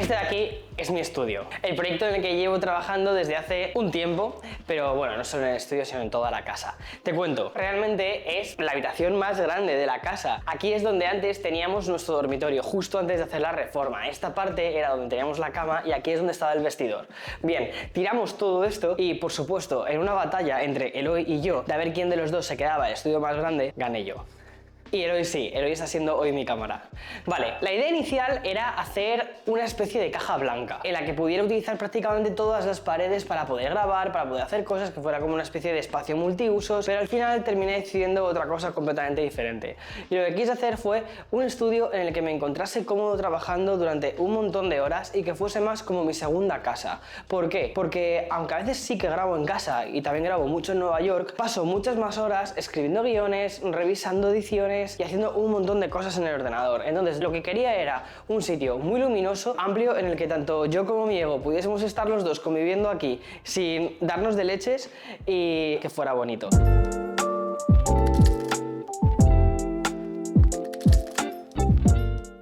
Este de aquí es mi estudio, el proyecto en el que llevo trabajando desde hace un tiempo, pero bueno, no solo en el estudio, sino en toda la casa. Te cuento, realmente es la habitación más grande de la casa. Aquí es donde antes teníamos nuestro dormitorio, justo antes de hacer la reforma. Esta parte era donde teníamos la cama y aquí es donde estaba el vestidor. Bien, tiramos todo esto y, por supuesto, en una batalla entre Eloy y yo, de a ver quién de los dos se quedaba el estudio más grande, gané yo. Y Eloy sí, Eloy está siendo hoy mi cámara. Vale, la idea inicial era hacer una especie de caja blanca en la que pudiera utilizar prácticamente todas las paredes para poder grabar, para poder hacer cosas, que fuera como una especie de espacio multiusos, pero al final terminé decidiendo otra cosa completamente diferente. Y lo que quise hacer fue un estudio en el que me encontrase cómodo trabajando durante un montón de horas y que fuese más como mi segunda casa. ¿Por qué? Porque aunque a veces sí que grabo en casa y también grabo mucho en Nueva York, paso muchas más horas escribiendo guiones, revisando ediciones y haciendo un montón de cosas en el ordenador. Entonces lo que quería era un sitio muy luminoso, amplio, en el que tanto yo como mi ego pudiésemos estar los dos conviviendo aquí sin darnos de leches y que fuera bonito.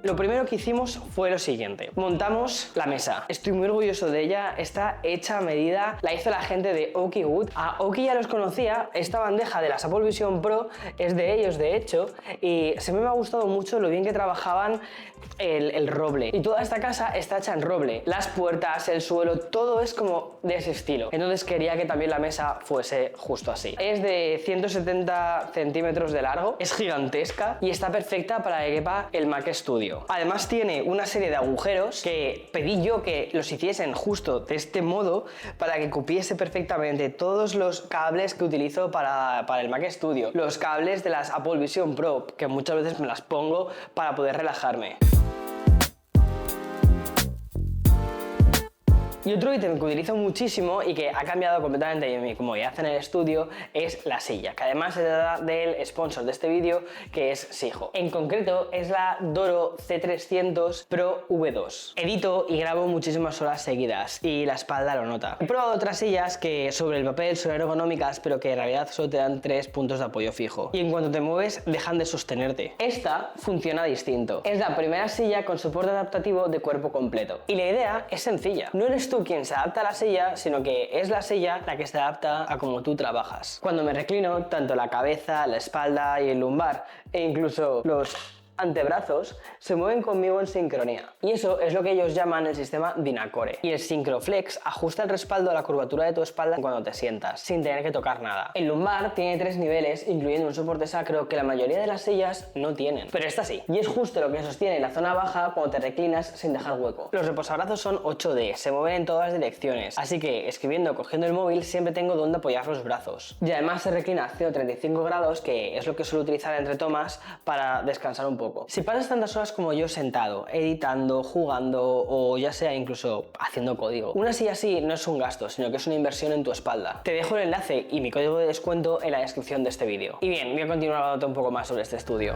Lo primero que hicimos fue lo siguiente: montamos la mesa. Estoy muy orgulloso de ella, está hecha a medida, la hizo la gente de Oki Wood. A Oki ya los conocía, esta bandeja de las Apple Vision Pro es de ellos de hecho, y siempre me ha gustado mucho lo bien que trabajaban el roble. Y toda esta casa está hecha en roble, las puertas, el suelo, todo es como de ese estilo. Entonces quería que también la mesa fuese justo así. Es de 170 centímetros de largo, es gigantesca y está perfecta para que quepa el Mac Studio. Además tiene una serie de agujeros que pedí yo que los hiciesen justo de este modo para que cupiese perfectamente todos los cables que utilizo para el Mac Studio. Los cables de las Apple Vision Pro, que muchas veces me las pongo para poder relajarme. Y otro ítem que utilizo muchísimo y que ha cambiado completamente mi comodidad en el estudio es la silla, que además se trata del sponsor de este vídeo, que es Sijo. En concreto es la Doro C300 Pro V2. Edito y grabo muchísimas horas seguidas y la espalda lo nota. He probado otras sillas que sobre el papel son ergonómicas, pero que en realidad solo te dan 3 puntos de apoyo fijo. Y en cuanto te mueves, dejan de sostenerte. Esta funciona distinto. Es la primera silla con soporte adaptativo de cuerpo completo. Y la idea es sencilla. No eres tú quien se adapta a la silla, sino que es la silla la que se adapta a cómo tú trabajas. Cuando me reclino, tanto la cabeza, la espalda y el lumbar, e incluso los antebrazos, se mueven conmigo en sincronía. Y eso es lo que ellos llaman el sistema Dynacore. Y el Syncroflex ajusta el respaldo a la curvatura de tu espalda cuando te sientas, sin tener que tocar nada. El lumbar tiene 3 niveles, incluyendo un soporte sacro que la mayoría de las sillas no tienen. Pero esta sí. Y es justo lo que sostiene la zona baja cuando te reclinas sin dejar hueco. Los reposabrazos son 8D, se mueven en todas direcciones, así que escribiendo o cogiendo el móvil siempre tengo donde apoyar los brazos. Y además se reclina a 135 grados, que es lo que suelo utilizar entre tomas para descansar un poco. Si pasas tantas horas como yo sentado, editando, jugando o ya sea incluso haciendo código, una silla así no es un gasto, sino que es una inversión en tu espalda. Te dejo el enlace y mi código de descuento en la descripción de este vídeo. Y bien, voy a continuar hablando un poco más sobre este estudio.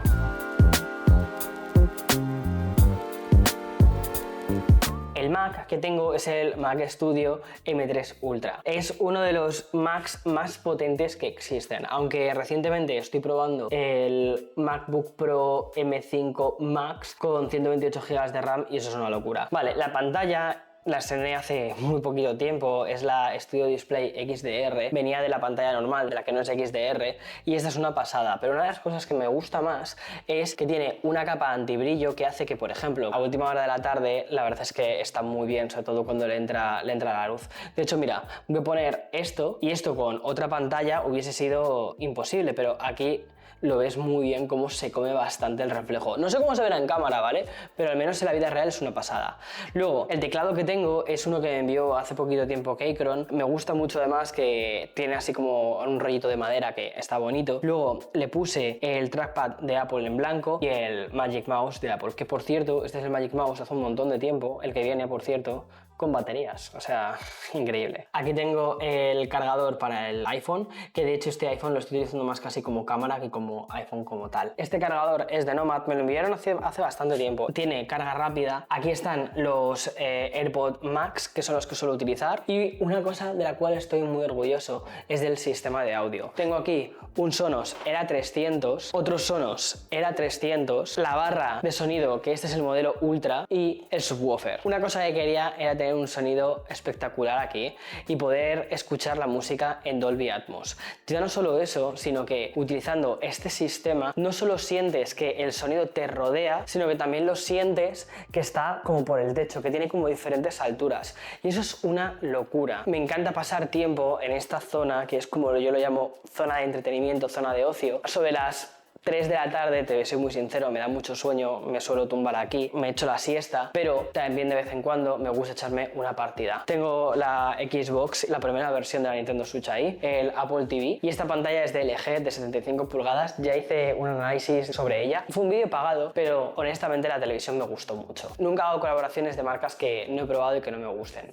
El Mac que tengo es el Mac Studio M3 Ultra. Es uno de los Macs más potentes que existen, aunque recientemente estoy probando el MacBook Pro M5 Max con 128 GB de RAM y eso es una locura. Vale, la pantalla la estrené hace muy poquito tiempo, es la Studio Display XDR, venía de la pantalla normal, de la que no es XDR, y esta es una pasada, pero una de las cosas que me gusta más es que tiene una capa antibrillo que hace que, por ejemplo, a última hora de la tarde, la verdad es que está muy bien, sobre todo cuando le entra la luz. De hecho, mira, voy a poner esto, y esto con otra pantalla hubiese sido imposible, pero aquí lo ves muy bien cómo se come bastante el reflejo. No sé cómo se verá en cámara, ¿vale? Pero al menos en la vida real es una pasada. Luego, el teclado que tengo es uno que me envió hace poquito tiempo Keychron. Me gusta mucho además que tiene así como un rollito de madera que está bonito. Luego le puse el trackpad de Apple en blanco y el Magic Mouse de Apple, que por cierto, este es el Magic Mouse hace un montón de tiempo, el que viene, por cierto, con baterías, o sea, increíble. Aquí tengo el cargador para el iPhone, que de hecho este iPhone lo estoy utilizando más casi como cámara que como como iPhone como tal. Este cargador es de Nomad, me lo enviaron hace bastante tiempo. Tiene carga rápida. Aquí están los AirPods Max, que son los que suelo utilizar. Y una cosa de la cual estoy muy orgulloso es del sistema de audio. Tengo aquí un Sonos Era 300, otro Sonos Era 300, la barra de sonido, que este es el modelo Ultra, y el subwoofer. Una cosa que quería era tener un sonido espectacular aquí y poder escuchar la música en Dolby Atmos. Ya no solo eso, sino que utilizando este sistema no solo sientes que el sonido te rodea, sino que también lo sientes que está como por el techo, que tiene como diferentes alturas, y eso es una locura. Me encanta pasar tiempo en esta zona, que es como yo lo llamo zona de entretenimiento, zona de ocio. Sobre las 3 de la tarde, te soy muy sincero, me da mucho sueño, me suelo tumbar aquí, me echo la siesta, pero también de vez en cuando me gusta echarme una partida. Tengo la Xbox, la primera versión de la Nintendo Switch ahí, el Apple TV, y esta pantalla es de LG de 75 pulgadas, ya hice un análisis sobre ella. Fue un vídeo pagado, pero honestamente la televisión me gustó mucho. Nunca hago colaboraciones de marcas que no he probado y que no me gusten.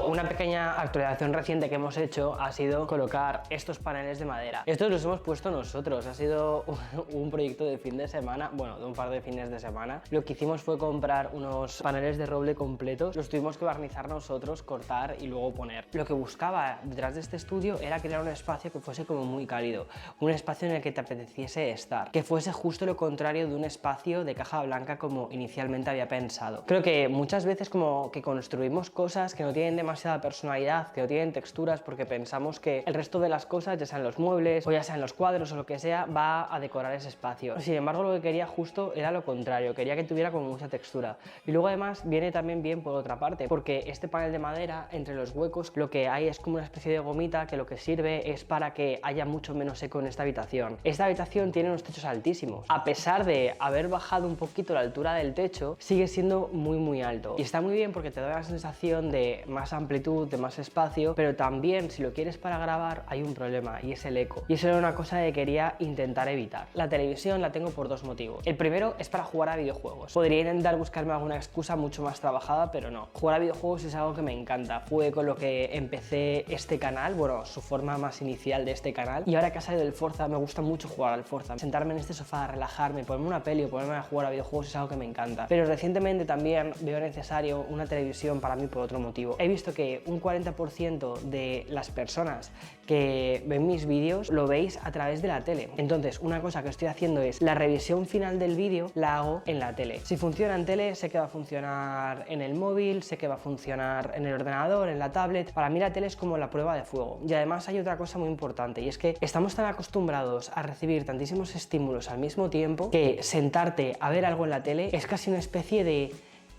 Una pequeña actualización reciente que hemos hecho ha sido colocar estos paneles de madera. Estos los hemos puesto nosotros, ha sido un proyecto de fin de semana, bueno, de un par de fines de semana. Lo que hicimos fue comprar unos paneles de roble completos, los tuvimos que barnizar nosotros, cortar y luego poner. Lo que buscaba detrás de este estudio era crear un espacio que fuese como muy cálido, un espacio en el que te apeteciese estar, que fuese justo lo contrario de un espacio de caja blanca como inicialmente había pensado. Creo que muchas veces como que construimos cosas que no tienen demasiada personalidad, que no tienen texturas, porque pensamos que el resto de las cosas, ya sean los muebles o ya sean los cuadros o lo que sea, va a decorar ese espacio. Sin embargo, lo que quería justo era lo contrario, quería que tuviera como mucha textura. Y luego además viene también bien por otra parte, porque este panel de madera, entre los huecos, lo que hay es como una especie de gomita que lo que sirve es para que haya mucho menos eco en esta habitación. Esta habitación tiene unos techos altísimos. A pesar de haber bajado un poquito la altura del techo, sigue siendo muy alto. Y está muy bien porque te da la sensación de más amplitud, de más espacio, pero también si lo quieres para grabar hay un problema y es el eco. Y eso era una cosa que quería intentar evitar. La televisión la tengo por dos motivos. El primero es para jugar a videojuegos. Podría intentar buscarme alguna excusa mucho más trabajada, pero no. Jugar a videojuegos es algo que me encanta. Fue con lo que empecé este canal, bueno, su forma más inicial de este canal. Y ahora que ha salido el Forza, me gusta mucho jugar al Forza. Sentarme en este sofá, relajarme, ponerme una peli o ponerme a jugar a videojuegos es algo que me encanta. Pero recientemente también veo necesario una televisión para mí por otro motivo. He visto que un 40% de las personas que ven mis vídeos lo veis a través de la tele. Entonces, una cosa que estoy haciendo es la revisión final del vídeo la hago en la tele. Si funciona en tele, sé que va a funcionar en el móvil, sé que va a funcionar en el ordenador, en la tablet. Para mí la tele es como la prueba de fuego. Y además hay otra cosa muy importante, y es que estamos tan acostumbrados a recibir tantísimos estímulos al mismo tiempo que sentarte a ver algo en la tele es casi una especie de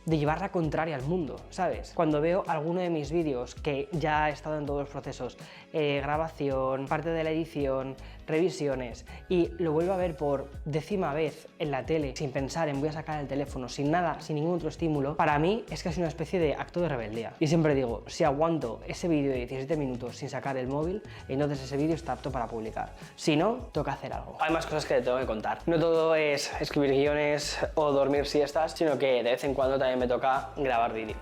llevar la contraria al mundo, ¿sabes? Cuando veo alguno de mis vídeos, que ya he estado en todos los procesos, grabación, parte de la edición, revisiones, y lo vuelvo a ver por 10ª vez en la tele, sin pensar en voy a sacar el teléfono, sin nada, sin ningún otro estímulo, para mí es casi una especie de acto de rebeldía. Y siempre digo, si aguanto ese vídeo de 17 minutos sin sacar el móvil, entonces ese vídeo está apto para publicar. Si no, toca hacer algo. Hay más cosas que te tengo que contar. No todo es escribir guiones o dormir siestas, sino que de vez en cuando también me toca grabar vídeos.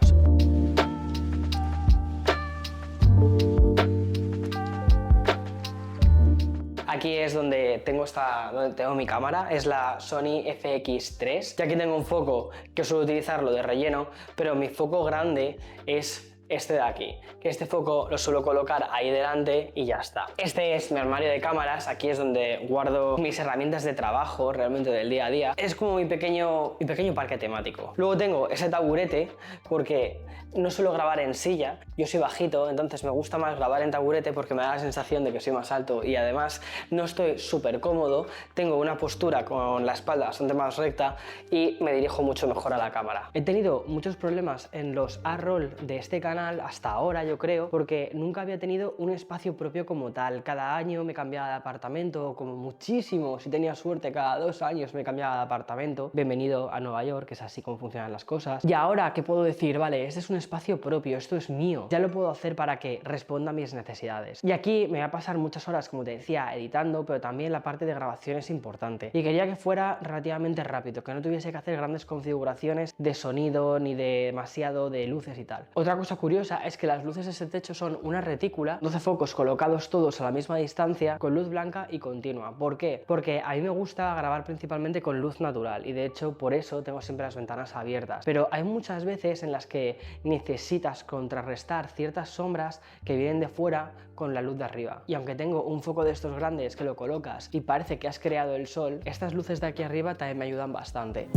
Aquí es donde tengo mi cámara, es la Sony FX3. Y aquí tengo un foco que suelo utilizarlo de relleno, pero mi foco grande es este de aquí, que este foco lo suelo colocar ahí delante y ya está. Este es mi armario de cámaras, aquí es donde guardo mis herramientas de trabajo realmente del día a día. Es como mi pequeño parque temático. Luego tengo ese taburete porque no suelo grabar en silla, yo soy bajito, entonces me gusta más grabar en taburete porque me da la sensación de que soy más alto y además no estoy súper cómodo, tengo una postura con la espalda bastante más recta y me dirijo mucho mejor a la cámara. He tenido muchos problemas en los A-roll de este canal hasta ahora, yo creo, porque nunca había tenido un espacio propio como tal. Cada año me cambiaba de apartamento, como muchísimo, si tenía suerte cada 2 años me cambiaba de apartamento. Bienvenido a Nueva York, que es así como funcionan las cosas. Y ahora, ¿qué puedo decir? Vale, este es un espacio propio, esto es mío, ya lo puedo hacer para que responda a mis necesidades. Y aquí me va a pasar muchas horas, como te decía, editando, pero también la parte de grabación es importante. Y quería que fuera relativamente rápido, que no tuviese que hacer grandes configuraciones de sonido ni de demasiado de luces y tal. Otra cosa curiosa es que las luces de ese techo son una retícula, 12 focos colocados todos a la misma distancia, con luz blanca y continua. ¿Por qué? Porque a mí me gusta grabar principalmente con luz natural y de hecho por eso tengo siempre las ventanas abiertas. Pero hay muchas veces en las que necesitas contrarrestar ciertas sombras que vienen de fuera con la luz de arriba. Y aunque tengo un foco de estos grandes que lo colocas y parece que has creado el sol, estas luces de aquí arriba también me ayudan bastante.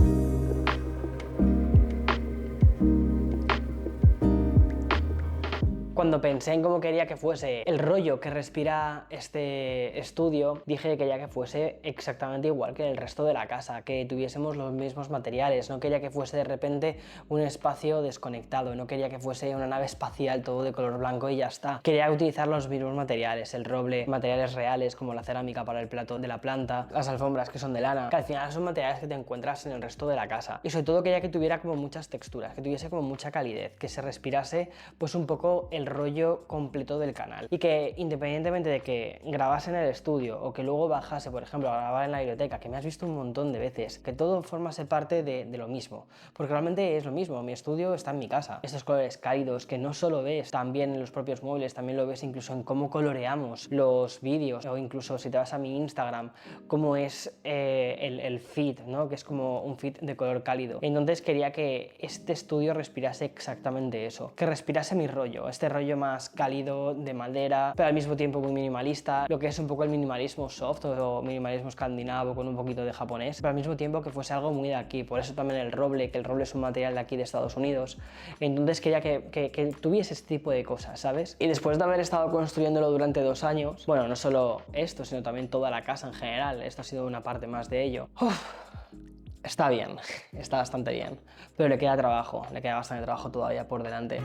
Cuando pensé en cómo quería que fuese el rollo que respira este estudio, dije que quería que fuese exactamente igual que el resto de la casa, que tuviésemos los mismos materiales, no quería que fuese de repente un espacio desconectado, no quería que fuese una nave espacial todo de color blanco y ya está. Quería utilizar los mismos materiales, el roble, materiales reales como la cerámica para el plato de la planta, las alfombras que son de lana, que al final son materiales que te encuentras en el resto de la casa. Y sobre todo quería que tuviera como muchas texturas, que tuviese como mucha calidez, que se respirase pues un poco el rollo completo del canal y que independientemente de que grabase en el estudio o que luego bajase, por ejemplo, a grabar en la biblioteca, que me has visto un montón de veces, que todo formase parte de lo mismo, porque realmente es lo mismo, mi estudio está en mi casa. Estos colores cálidos que no solo ves también en los propios muebles, también lo ves incluso en cómo coloreamos los vídeos o incluso si te vas a mi Instagram, cómo es el feed, ¿no? Que es como un feed de color cálido. Entonces quería que este estudio respirase exactamente eso, que respirase mi rollo, este rollo más cálido, de madera, pero al mismo tiempo muy minimalista, lo que es un poco el minimalismo soft o minimalismo escandinavo con un poquito de japonés, pero al mismo tiempo que fuese algo muy de aquí, por eso también el roble, que el roble es un material de aquí de Estados Unidos. Entonces quería que tuviese este tipo de cosas, ¿sabes? Y después de haber estado construyéndolo durante 2 años, bueno, no solo esto, sino también toda la casa en general, esto ha sido una parte más de ello. Está bien, está bastante bien, pero le queda trabajo, le queda bastante trabajo todavía por delante.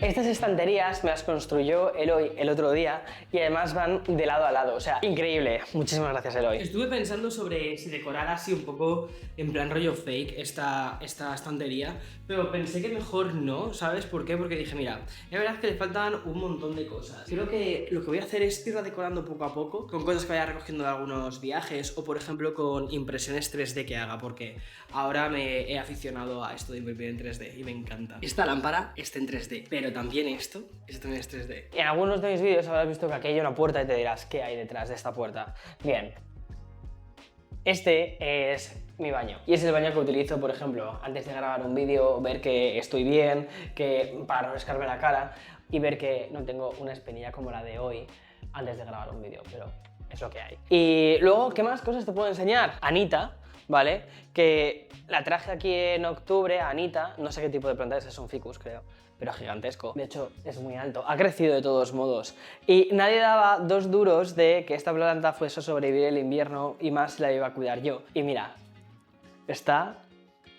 Estas estanterías me las construyó Eloy el otro día y además van de lado a lado, o sea, increíble. Muchísimas gracias, Eloy. Estuve pensando sobre si decorar así un poco en plan rollo fake esta estantería, pero pensé que mejor no, ¿sabes por qué? Porque dije, mira, la verdad es que le faltan un montón de cosas. Creo que lo que voy a hacer es irla decorando poco a poco, con cosas que vaya recogiendo de algunos viajes o, por ejemplo, con impresiones 3D que haga, porque ahora me he aficionado a esto de imprimir en 3D y me encanta. Esta lámpara está en 3D, pero también esto también es 3D. En algunos de mis vídeos habrás visto que aquí hay una puerta y te dirás, ¿qué hay detrás de esta puerta? Bien, este es mi baño y es el baño que utilizo, por ejemplo, antes de grabar un vídeo, ver que estoy bien, que para refrescarme la cara y ver que no tengo una espinilla como la de hoy antes de grabar un vídeo, pero es lo que hay. Y luego, ¿qué más cosas te puedo enseñar? Anita, ¿vale? Que la traje aquí en octubre, Anita, no sé qué tipo de planta es un ficus, creo, pero gigantesco. De hecho, es muy alto. Ha crecido de todos modos. Y nadie daba 2 duros de que esta planta fuese a sobrevivir el invierno y más la iba a cuidar yo. Y mira, está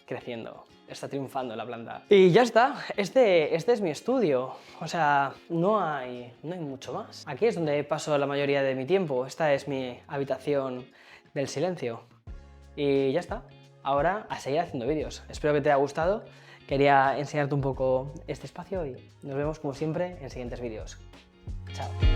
creciendo. Está triunfando la planta. Y ya está, este es mi estudio. O sea, no hay mucho más. Aquí es donde paso la mayoría de mi tiempo. Esta es mi habitación del silencio. Y ya está. Ahora a seguir haciendo vídeos. Espero que te haya gustado. Quería enseñarte un poco este espacio y nos vemos como siempre en siguientes vídeos. Chao.